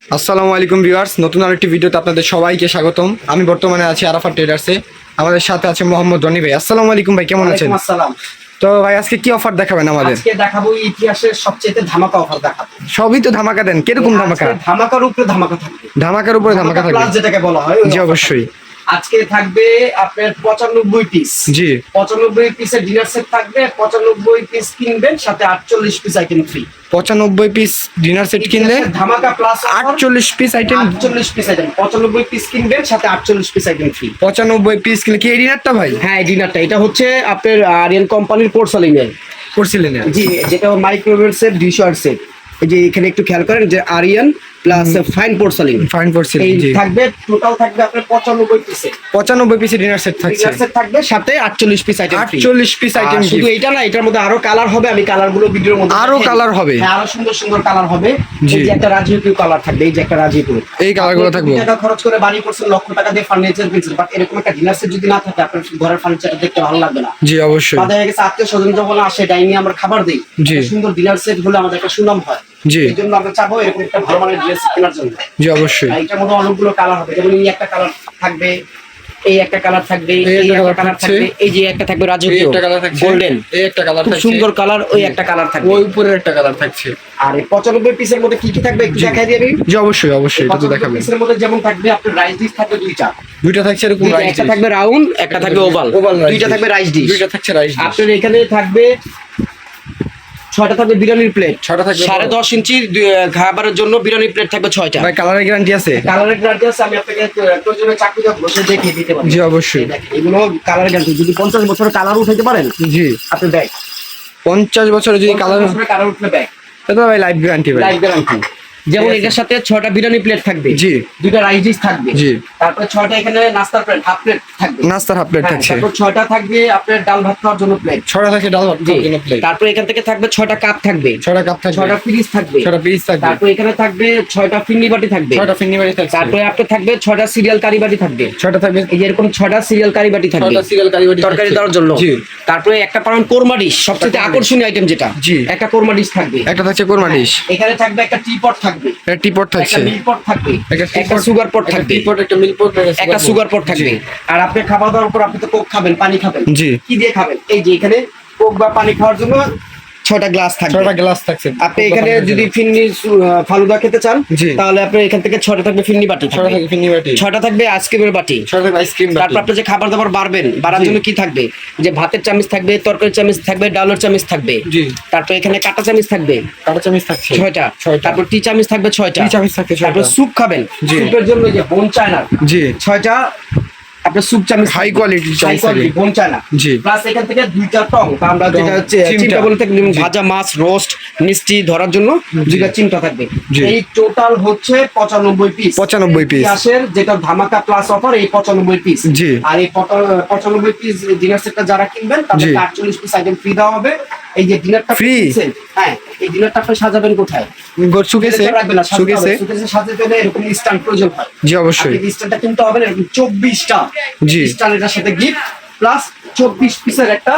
আসসালামু আলাইকুম ভিউয়ার্স, নতুন আরেকটি ভিডিওতে আপনাদের সবাইকে স্বাগতম। আমি বর্তমানে আছি আরাফাত ট্রেডার্সে। আমাদের সাথে আছে মোহাম্মদ রনি ভাই। আসসালামু আলাইকুম ভাই, কেমন আছেন? আসসালাম। তো ভাই আজকে কি অফার দেখাবেন আমাদের? আজকে দেখাবো ইতিহাসের সবচেয়ে ধামাকা অফার দেখাবো। সবই তো ধামাকা দেন, কিরকম ধামাকা? আজকে ধামাকার উপরে ধামাকা থাকবে। ধামাকার উপরে ধামাকা থাকবে, প্লাস যেটাকে বলা হয়। জি অবশ্যই। আজকে থাকবে আপনার 95 পিস, জি 95 পিসের ডিনার সেট থাকবে। 95 পিস কিনবেন, সাথে 48 piece item free. 95 piece dinner set কিনলে ধামাকা plus 48 piece item. 48 piece item, 95 piece কিনবেন, সাথে 48 পিস আইটেম ফ্রি। 95 পিস কিনলে কি এই ডিনারটা ভাই? হ্যাঁ, এই ডিনারটা এটা হচ্ছে আপনার আরিয়ান কোম্পানির পোর্সেলিনের। করছিলেন? জি, যেটা মাইক্রোওয়েভ সেট, ডিশওয়ার সেট। এই যে এখানে একটু খেয়াল করেন যে Aryan plus fine porcelain. Fine করছিলেন, এই জি। থাকবে, টোটাল থাকবে আপনার 95 পিসে। 95 পিসের ডিনার সেট থাকছে। ডিনার সেট থাকবে, সাথে 48 piece item free. 48 piece item শুধু এইটা না, এটার মধ্যে আরো কালার হবে। আমি কালারগুলো ভিডিওর মধ্যে আরো দেখাই। কালার হবে? হ্যাঁ, আরো সুন্দর সুন্দর কালার হবে। জি। এই যে একটা রাজকীয় কালার থাকবে, এই যে একটা রাজকীয়, এই কালারগুলো থাকবে। টাকা খরচ করে বাড়ি করছেন, লক্ষ টাকা দিয়ে ফার্নিচার কিনছেন, বাট এরকম একটা ডিনার সেট যদি না থাকে, আপনার ঘরের ফার্নিচারটা দেখতে ভালো লাগবে না। জি অবশ্যই। আমাদের কাছে আত্মীয় স্বজন যখন আসে, ডাইনিং আমরা খাবার দিই, জি। সুন্দর ডিনার সেট হলে আমাদের একটা সুনাম হয়। জি। এই জন্য আমরা চাবো এরকম একটা ভালো মানের ড্রেস কেনার জন্য। জি অবশ্যই। আর এটার মধ্যে অনেকগুলো কালার হবে, যেমন এই একটা কালার থাকবে, এই একটা কালার থাকবে, এই একটা কালার থাকবে, এই যে একটা থাকবে রাজকীয় গোল্ডেন, এই একটা কালার খুব থাকছে, সুন্দর কালার, ওই একটা কালার থাকবে, ওই উপরের একটা কালার থাকছে। আর এই 95 পিসের মধ্যে কি কি থাকবে একটু দেখাই দিই আমি। জি অবশ্যই অবশ্যই, এটা তো 95 দেখাবেন। পিসের মধ্যে যেমন থাকবে আপনার রাইস ডিশ থাকবে দুইটা থাকছে এরকম রাইস একটা ডিশ, থাকবে রাউন্ড, একটা থাকবে ওভাল, দুইটা থাকবে রাইস ডিশ। দুইটা থাকছে রাইস ডিশ। আপনার এখানে থাকবে 6টা থাকবে বিরিয়ানির প্লেট, 6টা থাকবে 10.5 ইঞ্চি খাবারের জন্য বিরিয়ানির প্লেট থাকবে 6টা। ভাই কালারের গ্যারান্টি আছে? কালারের গ্যারান্টি আছে, আমি আপনাকে প্রয়োজনে চাকরি দিয়ে বসে দেখিয়ে দিতে পারি। জি অবশ্যই। এগুলো কালারের গ্যারান্টি, যদি 50 বছরের কালার উঠাইতে পারেন, জি, আপনি ব্যাগ 50 বছরে যদি কালার উঠলে ব্যাগ, তাহলে ভাই লাইফ গ্যারান্টি ভাই। Life guarantee. যেমন ঠিক আছে। এটার সাথে 6টা বিরিয়ানি প্লেট থাকবে, জি। দুইটা রাইস ডিশ থাকবে, জি। তারপরে 6টা এখানে নাস্তার প্লেট, হাফ প্লেট থাকবে, নাস্তার হাফ প্লেট হ্যাঁ, থাকছে। তারপর 6টা থাকবে আপনার ডাল ভাত খাওয়ার জন্য প্লেট, 6টা থাকছে ডাল ভাত জি। খাওয়ার জন্য প্লেট। তারপর এখান থেকে থাকবে 6টা কাপ থাকবে, 6টা কাপ থাকবে, 6টা ফ্রিজ থাকবে, 6টা পিস থাকবে, তারপর এখানে থাকবে 6টা ফিন্নি বাটি থাকবে, 6টা ফিন্নি বাটি থাকছে, তারপরে আপনার থাকবে 6টা সিরিয়াল কারি বাটি থাকবে, 6টা থাকবে, এই যে এরকম 6টা সিরিয়াল কারি বাটি থাকবে, 6টা সিরিয়াল কারি বাটি তরকারি থাকছে। দেওয়ার জন্য। জি। তারপরে একটা পাবেন কোরমা ডিশ, সবচেয়ে কোরমা আকর্ষণীয় আইটেম যেটা, জি। একটা কোরমা ডিশ থাকবে, একটা থাকছে কোরমা ডিশ, এখানে থাকবে একটা টি পট থাকবে, একটা টিপট একটা থাকছে, মিল্ক পট থাকবে, একটা একটা সুগার পট থাকবে, টিপট, একটা মিল্ক পট, একটা সুগার পট থাকবে। আর আপনি খাওয়া দাওয়ার পর আপনি তো কোক খাবেন, পানি খাবেন, জি। কি দিয়ে খাবেন? এই যে এখানে কোক বা পানি খাওয়ার জন্য 6টা গ্লাস থাকবে। 6টা গ্লাস থাকছে। আপনি এখানে যদি ফিন্নি ফালুদা খেতে চান, জি। তাহলে আপনি এখান থেকে 6টা থাকবে ফিন্নি বাটি 6টা থাকবে, থাকবে ফিন্নি বাটি, 6টা থাকবে আইসক্রিমের বাটি, 6টা থাকবে আইসক্রিম বাটি। তারপর আপনি যে খাবার দাবার বাড়ার জি। জন্য কি থাকবে, যে ভাতের চামচ থাকবে, তরকারির চামচ থাকবে, ডালের চামচ থাকবে, জি। তারপর এখানে কাঁটা চামচ থাকবে কাঁটা চামচ থাকছে 6টা, 6টা। তারপর টি চামচ থাকবে 6টা, টি চামচ থাকবে 6টা। তারপর স্যুপ খাবেন, জি। স্যুপের জন্য যে বোন চায়না, জি। 6টা আপনার স্যুপ চামচ, হাই কোয়ালিটির হাই চামচ কোয়ালিটি থাকবে। Bone china. জি। প্লাস এখান থেকে 2টা টং, বা আমরা টং, যেটা হচ্ছে চিমটা। চিমটা বলে থাকি, জি। ভাজা মাছ, রোস্ট, মিষ্টি ধরার জন্য 2টা চিমটা থাকবে। জি। এই টোটাল হচ্ছে 95 পিস, 95 পিস। ইতিহাসের যেটা ধামাকা প্লাস অফার, এই 95 পিস। জি। আর এই 95 পিস ডিনার সেটটা যারা কিনবেন, তাদেরকে 48 পিস আইটেম ফ্রি দেওয়া হবে। এই যে ডিনারটা Free? হ্যাঁ, এই ডিনারটা আপনি সাজাবেন কোথায়? সুকেসে, রাখবেন না, সুকেসে। সুকেসে সাজাতে হলে এরকম স্ট্যান্ড প্রয়োজন হয়। জি অবশ্যই। আপনি স্ট্যান্ডটা কিনতে হবে এরকম 24টা জি। স্ট্যান্ড, এটার সাথে গিফট প্লাস 24 পিসের একটা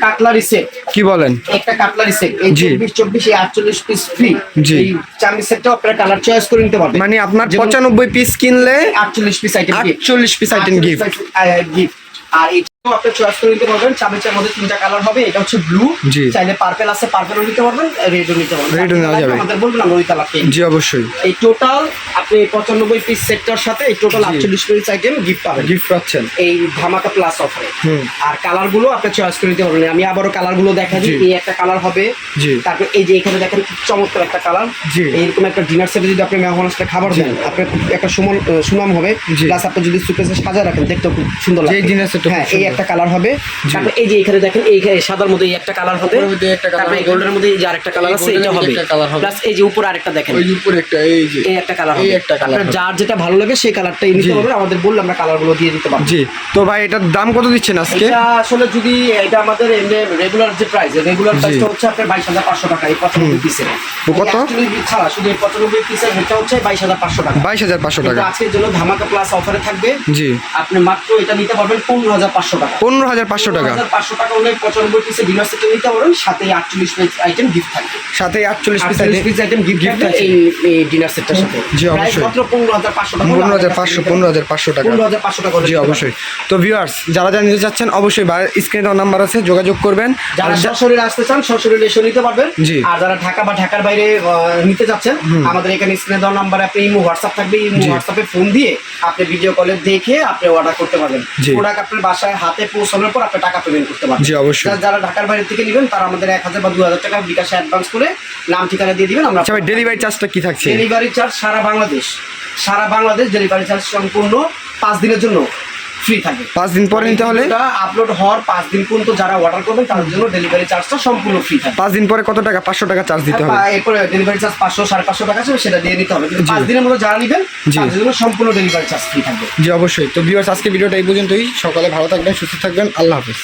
কাটলারি সেট, কি বলেন? একটা কাটলারি সেট। এই জি। 24 এই 48 পিস ফ্রি। জি। এই চামচ সেটটা আপনারা কালার চয়েস করে নিতে পারবেন। মানে আপনার যেমন 95 পিস কিনলে 48 piece item gift, 48 piece item gift. Gift. আর এটাও আপনি চয়েস করে নিতে পারবেন। চামচের মধ্যে 3টা কালার হবে, এটা হচ্ছে ব্লু, জি। চাইলে পার্পল আছে, পার্পলও নিতে পারবেন, রেডও নিতে পারবেন, রেডও নেওয়া যাবে। আমাদের বলবেন আমরা ওই কালারটা। জি অবশ্যই। এই টোটাল আপনি 95 পিস সেটটার সাথে এই টোটাল জি। 48 পিস আইটেম গিফট পাবেন, গিফট পাচ্ছেন। এই ধামাকা প্লাস অফারে। হুম। আর কালার গুলো আপনি চয়েস করে নিতে পারবেন। আমি আবারও কালার গুলো দেখা দিই। জি। এই একটা কালার হবে, জি। তারপর এই যে এখানে দেখেন খুব চমৎকার একটা কালার। জি। এইরকম একটা ডিনার সেটে যদি আপনি মেহমান আসলে খাবার দেন, আপনার খুব একটা সুনাম হবে। জি। প্লাস আপনি যদি সুকেসে সাজা রাখেন, দেখতে খুব সুন্দর যে লাগবে। dinner set টা খুব হ্যাঁ, এই সুন্দর। একটা কালার হবে। জি। তারপর এই যে এখানে দেখেন, এই সাদার মধ্যে এই একটা কালার হবে, উপরের মধ্যে একটা colour তারপর এই হবে। গোল্ডের মধ্যে এই যে আরেকটা কালার এই আছে, golden এটা এর হবে। একটা colour হবে। প্লাস এই যে উপরে আরেকটা দেখেন, ওই উপরে একটা, এই যে এই একটা কালার এই হবে। একটা colour আপনার হবে। যার যেটা ভালো লাগে সেই কালারটাই নিতে জি। পারবেন। আমাদের বললে আমরা কালারগুলো দিয়ে দিতে পারবো। জি। তো ভাই এটার দাম কত দিচ্ছেন আজকে? এটা আসলে যদি এটা আমাদের এমনি রেগুলার যে প্রাইস, রেগুলার জি। প্রাইসটা হচ্ছে আপনার 22,500 টাকা, এই 95 পিসের। তো কত? ছাড়া শুধু এই 95 পিসের রেটটা হচ্ছে 22,500 টাকা। 22,500 কিন্তু টাকা। আজকের জন্য ধামাকা প্লাস অফারে থাকবে। জি। আপনি মাত্র এটা নিতে পারবেন 15,500 টাকা। টাকা। 15,500 টাকা। 15,500 টাকা হলে 95 পিসের ডিনার সেট নিতে পারবেন, সাথে 48 পিস আইটেম গিফট থাকবে। সাথে 48 পিস 48 পিস আইটেম গিফট থাকবে এই ডিনার সেটটার সাথে। জি, অবশ্যই। মাত্র 15,500 টাকা। 15,500 টাকা। 15,500 টাকা। জি অবশ্যই। তো ভিউয়ার্স যারা যারা নিতে চাচ্ছেন অবশ্যই স্ক্রিনে দেওয়া নাম্বার আছে, যোগাযোগ করবেন। যারা সরাসরি আসতে চান সরাসরি এসে নিতে পারবেন। জি। আর যারা ঢাকা বা ঢাকার বাইরে নিতে যাচ্ছেন, আমাদের এখানে স্ক্রিনে দেওয়া নাম্বারে আপনি ইমো হোয়াটসঅ্যাপ থাকবে, ইমো হোয়াটসঅ্যাপে ফোন দিয়ে আপনি ভিডিও কলে দেখে আপনি অর্ডার করতে পারবেন। জি। প্রোডাক্ট আপনার বাসায় হাতে পৌঁছানোর পর আপনি টাকা পেমেন্ট করতে পারবেন। জি, অবশ্যই। যারা ঢাকার বাইরে থেকে নেবেন তারা আমাদের 1,000 বা 2,000 টাকা বিকাশে অ্যাডভান্স করে নাম ঠিকানা দিয়ে দিবেন। আমরা আচ্ছা ভাই, ডেলিভারি চার্জটা কি থাকছে? ডেলিভারি চার্জ সারা বাংলাদেশ ডেলিভারি চার্জ সম্পূর্ণ 5 দিনের জন্য ফ্রি থাকবে। 5 দিন পরে নিতে হলে? আপলোড হওয়ার 5 দিন পর্যন্ত যারা অর্ডার করবেন তাদের জন্য ডেলিভারি চার্জটা সম্পূর্ণ ফ্রি থাকবে। 5 দিন পরে কত টাকা? 500 টাকা চার্জ দিতে হবে। এরপরে ডেলিভারি চার্জ 500 550 টাকা আছে, সেটা দিয়ে নিতে হবে। কিন্তু 5 দিনের মধ্যে যারা নেবেন তাদের জন্য সম্পূর্ণ ডেলিভারি চার্জ ফ্রি থাকবে। জি অবশ্যই। তো ভিউয়ার্স আজকে ভিডিওটা এই পর্যন্তই। সকালে ভালো থাকবেন, সুস্থ থাকবেন, আল্লাহ হাফেজ।